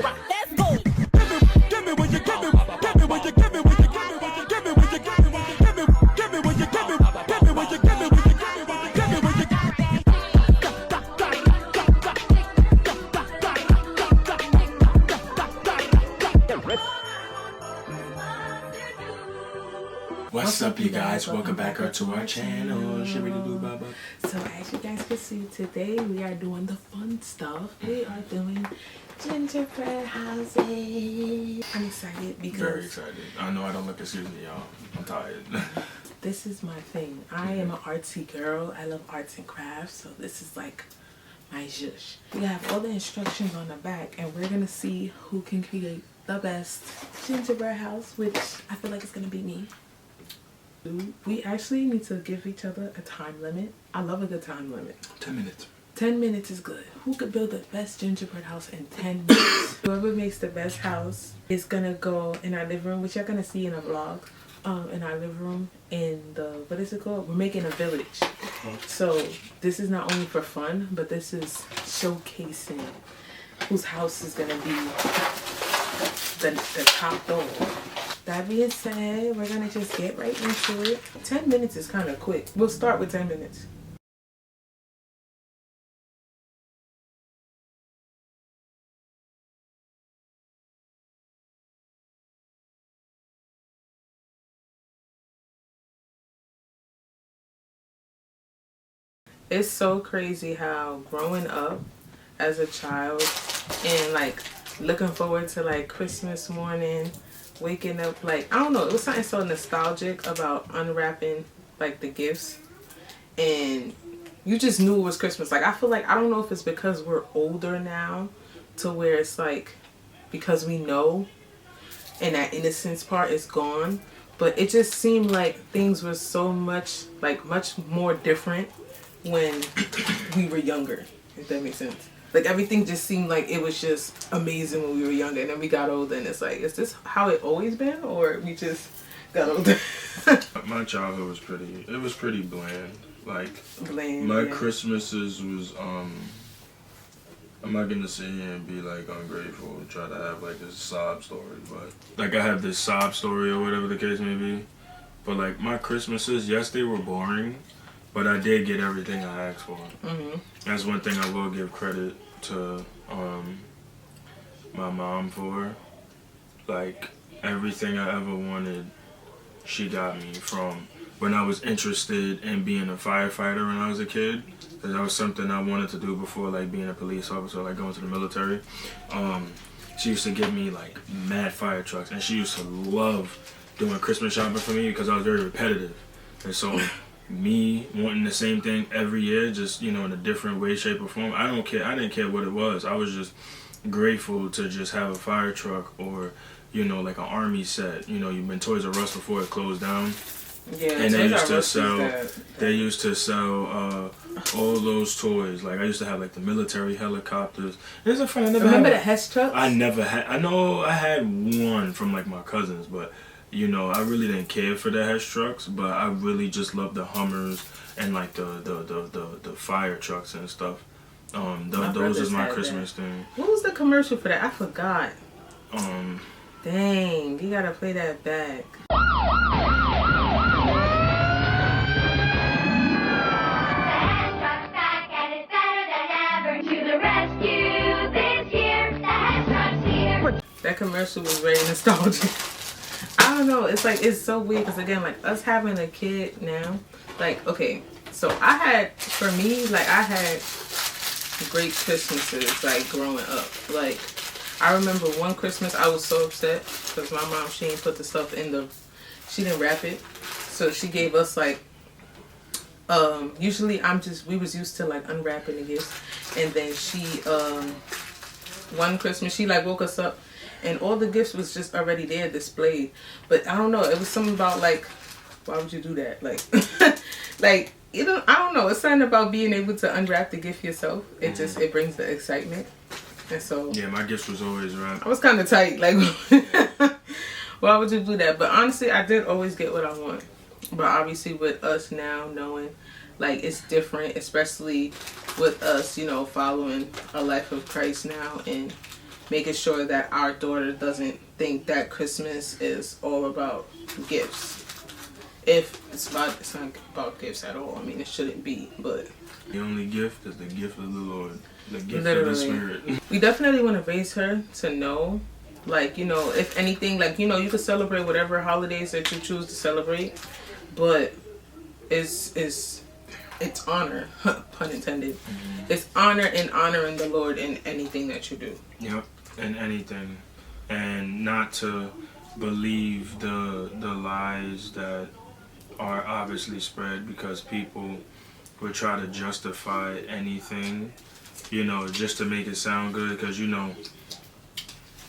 Let's go. Give me what you give me. Give me what you give me. What you give me. What you give me. What you give me. What you give me. Give me what you give me. Give me what you give me. What you give me. What you give me. What you give me. What's up, you guys? Welcome back to our channel. So as you guys can see, today we are doing the fun stuff. We are doing gingerbread houses. I'm excited because... Very excited. I know I don't look, excuse me, y'all. I'm tired. This is my thing. I am an artsy girl. I love arts and crafts, so this is like my zhush. We have all the instructions on the back, and we're gonna see who can create the best gingerbread house, which I feel like it's gonna be me. We actually need to give each other a time limit. I love a good time limit. 10 minutes. 10 minutes is good. Who could build the best gingerbread house in 10 minutes? Whoever makes the best house is gonna go in our living room, which you're gonna see in a vlog. In our living room, in the, what is it called? We're making a village. So this is not only for fun, but this is showcasing whose house is gonna be the top dog. That being said, we're gonna just get right into it. 10 minutes is kind of quick. We'll start with 10 minutes. It's so crazy how growing up as a child and like looking forward to like Christmas morning, waking up, like, I don't know, it was something so nostalgic about unwrapping like the gifts, and you just knew it was Christmas. Like, I feel like, I don't know if it's because we're older now to where it's like, because we know and that innocence part is gone, but it just seemed like things were so much, like, much more different when we were younger, if that makes sense. Like, everything just seemed like it was just amazing when we were younger, and then we got older, and it's like, is this how it always been, or we just got older? My childhood was pretty bland. Like, Bland, my yeah. Christmases was, I'm not gonna sit here and be like ungrateful and try to have like this sob story, but like I have this sob story or whatever the case may be. But like my Christmases, yes, they were boring, but I did get everything I asked for. That's one thing I will give credit to my mom for. Like, everything I ever wanted, she got me. From when I was interested in being a firefighter when I was a kid, because that was something I wanted to do before, like being a police officer, like going to the military. She used to give me like mad fire trucks, and she used to love doing Christmas shopping for me because I was very repetitive. And so me wanting the same thing every year, just, you know, in a different way, shape, or form, I don't care. I didn't care what it was. I was just grateful to just have a fire truck, or, you know, like an army set. You know, you've been Toys R Us before it closed down. Yeah, and they used to sell all those toys. Like, I used to have like the military helicopters. It's a fun. Remember the Hess trucks? I never had. I know I had one from like my cousins, but you know, I really didn't care for the Hess trucks. But I really just loved the Hummers and like the fire trucks and stuff. Those is my Christmas thing. What was the commercial for that? I forgot. Dang, you gotta play that back. That commercial was very nostalgic. I don't know, it's like, it's so weird because again, like us having a kid now, like, okay, so I had, for me, like I had great Christmases, like growing up. Like, I remember one Christmas I was so upset because my mom, she didn't put the stuff in the, she didn't wrap it. So she gave us like, usually we was used to like unwrapping the gifts. And then she, one Christmas, she like woke us up and all the gifts was just already there displayed. But I don't know, it was something about like, why would you do that? Like, like, you know, I don't know. It's something about being able to unwrap the gift yourself. It just, it brings the excitement. And so, yeah, my gifts was always wrapped. I was kind of tight. Like, why would you do that? But honestly, I did always get what I want. But obviously with us now knowing, like, it's different, especially with us, you know, following a life of Christ now and making sure that our daughter doesn't think that Christmas is all about gifts. If it's not about gifts at all. I mean, it shouldn't be, but The only gift is the gift of the Lord, the gift literally, of the Spirit. We definitely want to raise her to know, like, you know, if anything, like, you know, you can celebrate whatever holidays that you choose to celebrate, but it's honor, pun intended. It's honor and honoring the Lord in anything that you do. Yep, in anything, and not to believe the lies that are obviously spread, because people would try to justify anything, you know, just to make it sound good, because, you know,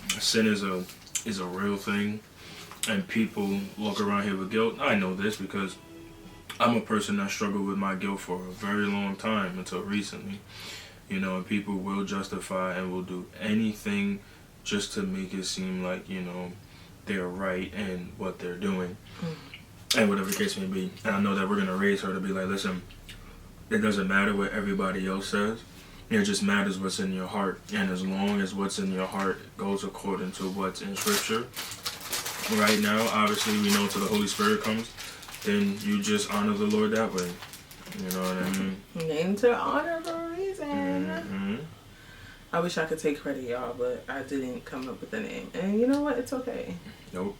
sin is a real thing, and people walk around here with guilt. I know this because I'm a person that struggled with my guilt for a very long time until recently, you know, and people will justify and will do anything just to make it seem like, you know, they're right in what they're doing. And whatever the case may be. And I know that we're going to raise her to be like, listen, it doesn't matter what everybody else says. It just matters what's in your heart. And as long as what's in your heart goes according to what's in Scripture, right now, obviously, we know until the Holy Spirit comes, then you just honor the Lord that way. You know what I mean? Name to honor for a reason. I wish I could take credit, y'all, but I didn't come up with the name. And you know what? It's okay. Nope.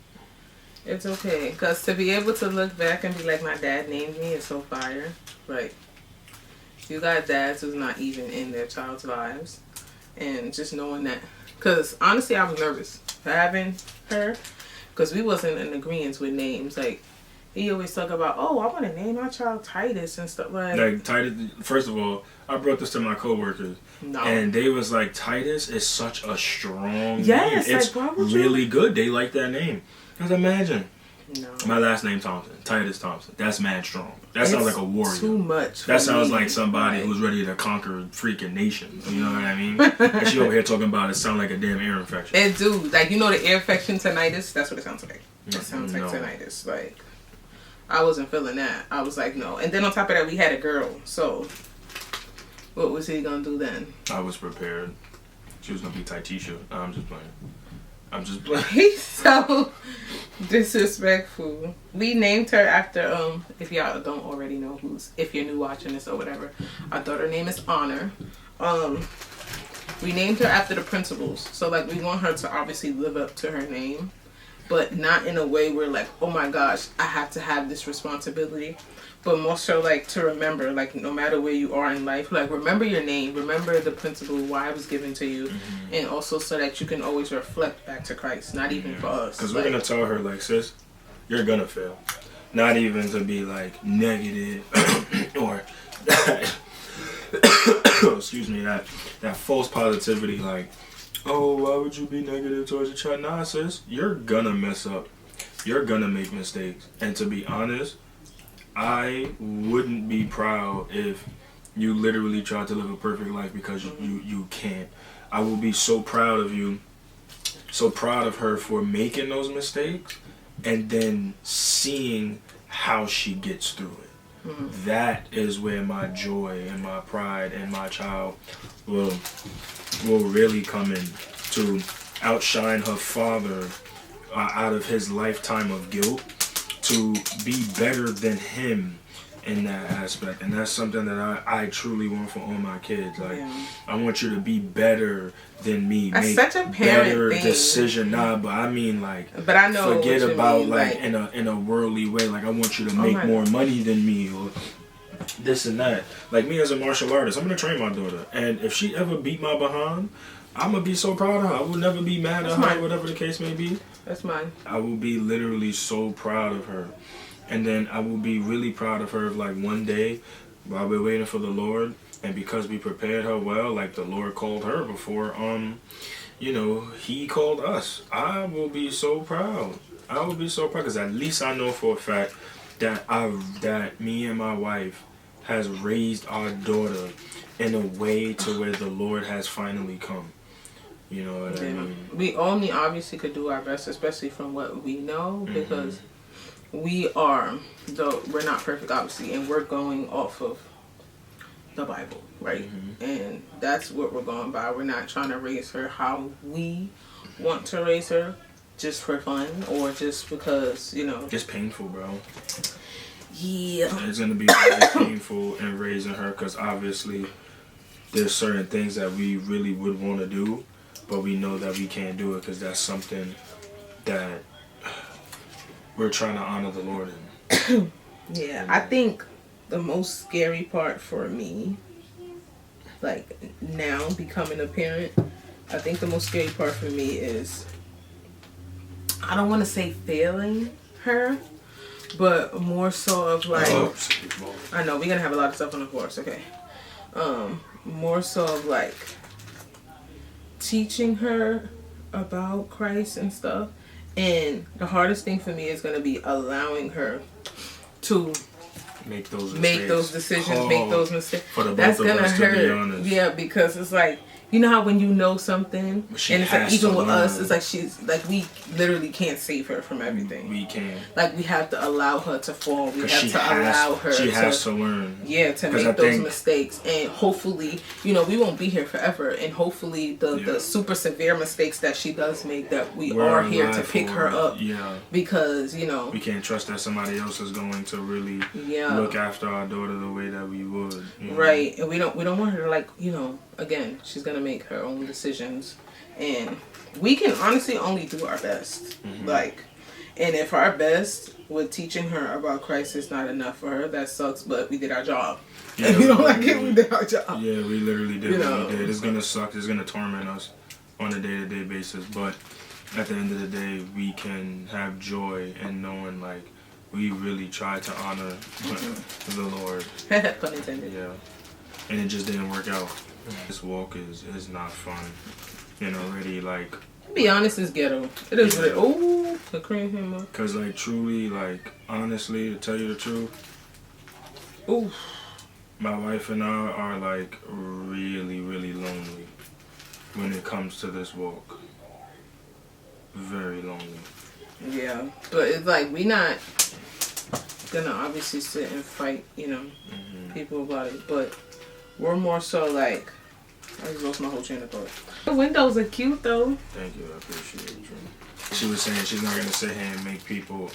It's okay, because to be able to look back and be like, my dad named me is so fire. Right. You got dads who's not even in their child's lives. And just knowing that. Because honestly, I was nervous having her. Because we wasn't in agreement with names. Like, he always talk about, oh, I want to name my child Titus and stuff like Titus, first of all, I brought this to my coworkers. No. And they was like, Titus is such a strong yes, name. It's like, why would you? really good. They like that name. Because imagine. No. My last name Thompson. Titus Thompson. That's mad strong. That sounds like a warrior. Too much. That sounds like somebody who's ready to conquer freaking nations. You know what I mean? And she over here talking about it sound like a damn ear infection. It do. Like, you know the ear infection tinnitus? That's what it sounds like. It sounds like No. tinnitus. Like, I wasn't feeling that. I was like, no. And then on top of that, we had a girl. So, what was he going to do then? I was prepared. She was going to be Titisha. No, I'm just playing. I'm just playing. He's so disrespectful. We named her after, if y'all don't already know if you're new watching this or whatever, our daughter name is Honor. We named her after the principals. So, like, we want her to obviously live up to her name, but not in a way where, like, oh my gosh, I have to have this responsibility. But more so, like, to remember, like, no matter where you are in life, like, remember your name, remember the principle, why it was given to you, and also so that you can always reflect back to Christ, not even for us. Because we're going to tell her, like, sis, you're going to fail. Not even to be, like, negative or, excuse me, that false positivity, like, oh, why would you be negative towards your child? Nah, sis, you're going to mess up. You're going to make mistakes. And to be honest, I wouldn't be proud if you literally tried to live a perfect life because you can't. I will be so proud of you, so proud of her for making those mistakes and then seeing how she gets through it. That is where my joy and my pride and my child will really come in, to outshine her father out of his lifetime of guilt, to be better than him in that aspect. And that's something that I truly want for all my kids. Like, I want you to be better than me. That's make such a parent better thing. Decision. Nah, but I mean, like, but I know forget what you about mean, like in a worldly way. Like, I want you to make more money than me, or this and that. Like, me as a martial artist, I'm gonna train my daughter, and if she ever beat my behind, I'm gonna be so proud of her. I will never be mad at her, whatever the case may be. That's mine. I will be literally so proud of her. And then I will be really proud of her if, like, one day, while we're waiting for the Lord, and because we prepared her well, like the Lord called her before, you know, He called us. I will be so proud. I will be so proud, because at least I know for a fact that that me and my wife has raised our daughter in a way to where the Lord has finally come. You know what I mean? We only obviously could do our best, especially from what we know, because we're not perfect, obviously, and we're going off of the Bible, right? Mm-hmm. And that's what we're going by. We're not trying to raise her how we want to raise her, just for fun or just because, you know. It's painful, bro. Yeah. It's going to be very painful in raising her because obviously there's certain things that we really would want to do, but we know that we can't do it because that's something that we're trying to honor the Lord in. Yeah, I think the most scary part for me, like now becoming a parent, I think the most scary part for me is, I don't want to say failing her, but more so of like, I know we're gonna have a lot of stuff on the floor, it's okay. More so of like teaching her about Christ and stuff. And the hardest thing for me is gonna be allowing her to make those decisions, make those mistakes. That's gonna hurt. Yeah, because it's like, you know how when you know something, and it's like even with us, it's like she's like, we literally can't save her from everything. We can't. Like we have to allow her to fall. We have to allow her. She has to learn. Yeah, to make those mistakes, and hopefully, you know, we won't be here forever, and hopefully the super severe mistakes that she does make, that we're are here to pick her up. Yeah. Because you know we can't trust that somebody else is going to really look after our daughter the way that we would. You know? Right, and we don't want her to, like, you know. Again, she's gonna make her own decisions, and we can honestly only do our best. Mm-hmm. Like, and if our best with teaching her about Christ is not enough for her, that sucks. But we did our job. Yeah, and we don't like it. We did our job. Yeah, we literally did what we did. It's gonna suck. It's gonna torment us on a day-to-day basis. But at the end of the day, we can have joy in knowing, like, we really tried to honor the Lord. Pun intended. Yeah, and it just didn't work out. This walk is not fun, and already, like, to be honest, it's ghetto. It is really, oh, the cream him up. Cause like truly, like, honestly, to tell you the truth, ooh, my wife and I are like really, really lonely when it comes to this walk. Very lonely. Yeah, but it's like we not gonna obviously sit and fight, you know, people about it, but we're more so like, I just lost my whole train of thought. The windows are cute though. Thank you, I appreciate it, Drew. She was saying she's not gonna sit here and make people,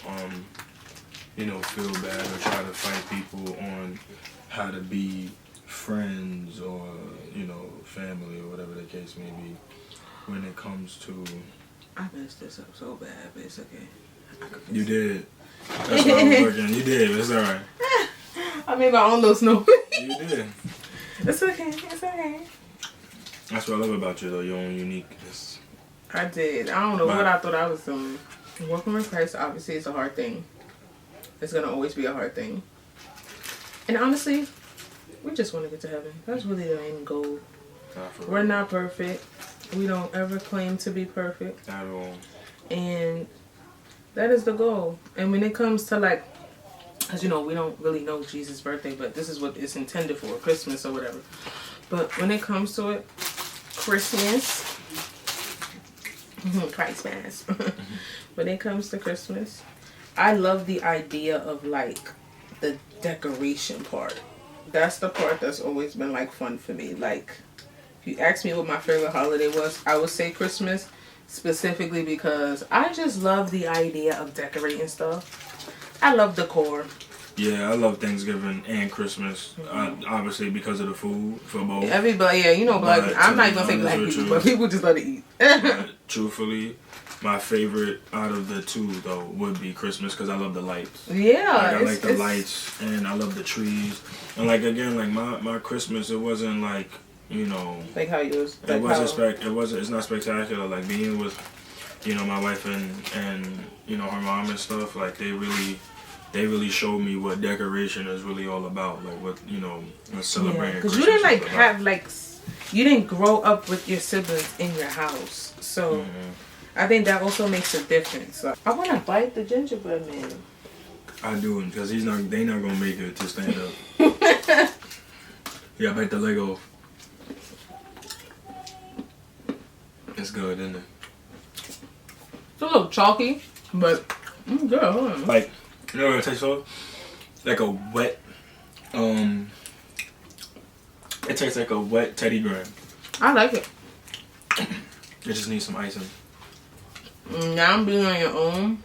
you know, feel bad or try to fight people on how to be friends or, you know, family or whatever the case may be. When it comes to, I messed this up so bad, but it's okay. You did. That's what I was working. You did. It's alright. I made my own little snow. You did. It's okay. It's okay. That's what I love about you, though. Your own uniqueness. I did. I don't know what I thought I was doing. Walking with Christ, obviously, is a hard thing. It's going to always be a hard thing. And honestly, we just want to get to heaven. That's really the end goal. We're not perfect. We don't ever claim to be perfect. At all. And that is the goal. And when it comes to, like, as you know, we don't really know Jesus' birthday, but this is what it's intended for, Christmas or whatever. But when it comes to it, Christmas, Christmas. When it comes to Christmas, I love the idea of, like, the decoration part. That's the part that's always been, like, fun for me. Like, if you ask me what my favorite holiday was, I would say Christmas, specifically because I just love the idea of decorating stuff. I love decor. Yeah, I love Thanksgiving and Christmas. Obviously because of the food for both. Everybody, yeah, you know, black. I'm not gonna say black people, but people just love to eat. But truthfully, my favorite out of the two though would be Christmas because I love the lights. Yeah, like, I like the lights and I love the trees. And like again, like my Christmas, it wasn't like, you know, like how yours. Like it wasn't. It's not spectacular. Like being with, you know, my wife and you know, her mom and stuff. Like they really showed me what decoration is really all about. Like what, you know, celebrating. Because you didn't like have like, you didn't grow up with your siblings in your house, so I think that also makes a difference. So, I want to bite the gingerbread man. I do, because they not gonna make it to stand up. Yeah, bite the leg off. It's good, isn't it? It's a little chalky, but good. Like, you know what it tastes like? Like a wet, It tastes like a wet Teddy Graham. I like it. It just needs some icing. Now being on your own,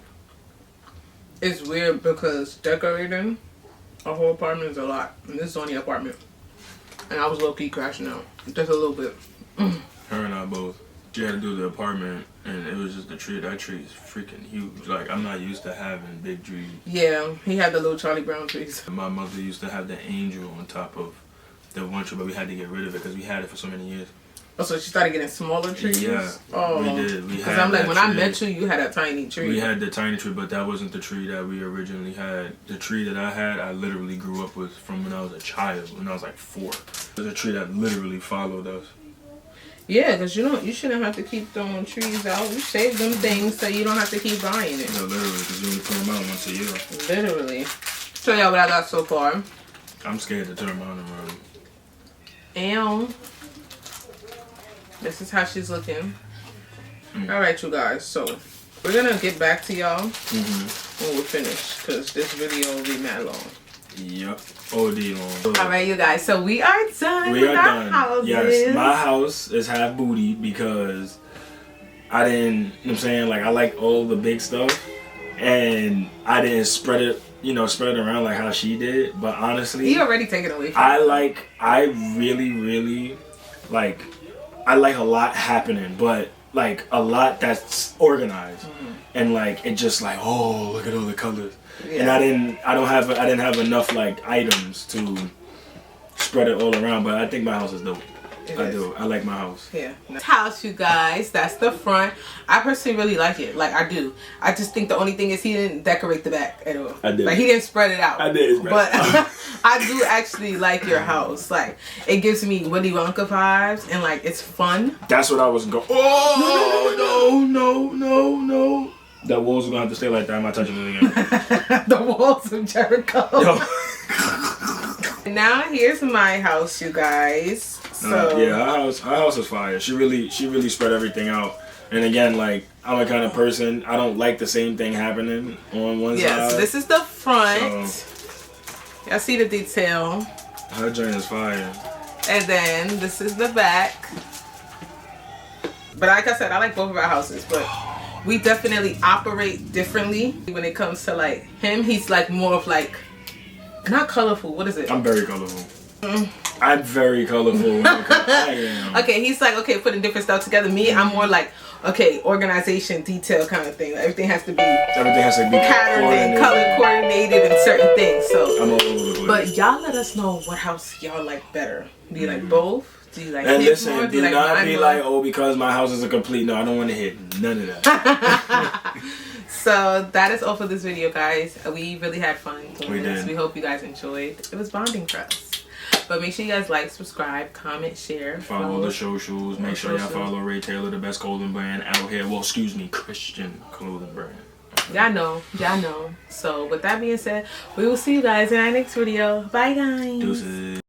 it's weird because decorating a whole apartment is a lot. And this is only an apartment. And I was low-key crashing out. Just a little bit. Her and I both. She had to do the apartment, and it was just the tree. That tree is freaking huge. Like, I'm not used to having big trees. Yeah, he had the little Charlie Brown trees. My mother used to have the angel on top of the one tree, but we had to get rid of it because we had it for so many years. Oh, so she started getting smaller trees? Yeah, oh, we did. Because I'm like, when I met you had a tiny tree. We had the tiny tree, but that wasn't the tree that we originally had. The tree that I had, I literally grew up with from when I was a child, when I was like 4. It was a tree that literally followed us. Yeah, because you shouldn't have to keep throwing trees out. You save them things so you don't have to keep buying it. No, literally, because you only put them out once a year. Literally. Show y'all what I got so far. I'm scared to turn mine around. And this is how she's looking. Alright, you guys. So, we're going to get back to y'all when we're finished. Because this video will be mad long. Yep. OD long. Alright, you guys. So, we are done We with are our done. houses. Yes, my house is half booty because I didn't, you know what I'm saying? Like, I like all the big stuff. And I didn't spread it, spread it around like how she did. But honestly, He already taken away from I really like, I like a lot happening, but like a lot that's organized. And like, it just like, oh, look at all the colors. Yeah. And I didn't have enough like items to spread it all around, but I think my house is dope. I do. I like my house. Yeah. House, you guys. That's the front. I personally really like it. Like, I do. I just think the only thing is he didn't decorate the back at all. I did. Like, he didn't spread it out. I did. But I do actually like your house. Like, it gives me Willy Wonka vibes, and like, it's fun. That's what I was going. Oh no! The walls are gonna have to stay like that. I'm not touching it again. The walls of Jericho. Yo. Now here's my house, you guys. So yeah, our house is fire. She really spread everything out. And again, like, I'm a kind of person, I don't like the same thing happening on one side. Yeah, so this is the front. So, y'all see the detail. her joint is fire. And then this is the back. But like I said, I like both of our houses, but we definitely operate differently when it comes to like him. He's like more of like, not colorful. What is it? I'm very colorful. I'm very colorful. I am. Okay, he's like, okay, putting different stuff together. Me, I'm more like, okay, organization, detail kind of thing. Like, everything has to be patterned and color coordinated and certain things. So I'm all over the place. But y'all let us know what house y'all like better. Do you like both? Do you like and his listen, more? do like not be more? like, oh, because my house is a complete. No, I don't want to hit none of that. So that is all for this video, guys. We really had fun doing We this. did. We hope you guys enjoyed. It was bonding for us. But make sure you guys like, subscribe, comment, share. Follow the socials. Make sure y'all follow Ray Taylor, the best clothing brand out here. Well, excuse me, Christian clothing brand. Y'all know. Y'all know. So with that being said, we will see you guys in our next video. Bye, guys. Deuces.